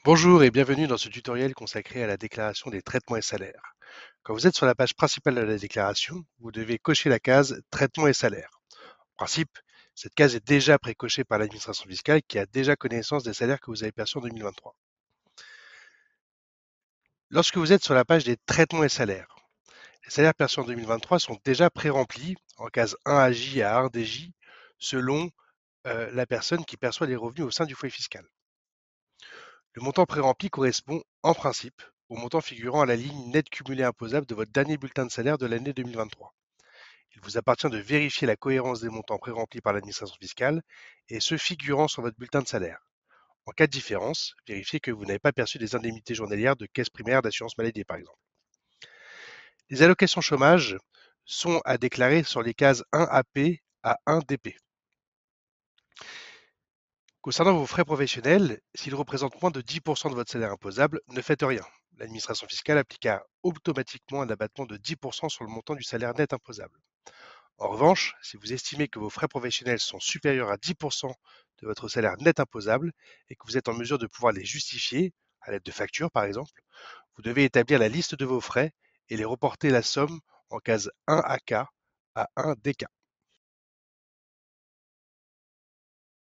Bonjour et bienvenue dans ce tutoriel consacré à la déclaration des traitements et salaires. Quand vous êtes sur la page principale de la déclaration, vous devez cocher la case Traitements et salaires. En principe, cette case est déjà précochée par l'administration fiscale qui a déjà connaissance des salaires que vous avez perçus en 2023. Lorsque vous êtes sur la page des traitements et salaires, les salaires perçus en 2023 sont déjà pré-remplis en case 1AJ à 1DJ selon la personne qui perçoit les revenus au sein du foyer fiscal. Le montant pré-rempli correspond, en principe, au montant figurant à la ligne nette cumulée imposable de votre dernier bulletin de salaire de l'année 2023. Il vous appartient de vérifier la cohérence des montants pré-remplis par l'administration fiscale et ceux figurant sur votre bulletin de salaire. En cas de différence, vérifiez que vous n'avez pas perçu des indemnités journalières de caisse primaire d'assurance maladie, par exemple. Les allocations chômage sont à déclarer sur les cases 1AP à 1DP. Concernant vos frais professionnels, s'ils représentent moins de 10% de votre salaire imposable, ne faites rien. L'administration fiscale appliquera automatiquement un abattement de 10% sur le montant du salaire net imposable. En revanche, si vous estimez que vos frais professionnels sont supérieurs à 10% de votre salaire net imposable et que vous êtes en mesure de pouvoir les justifier, à l'aide de factures par exemple, vous devez établir la liste de vos frais et les reporter la somme en case 1AK à 1DK.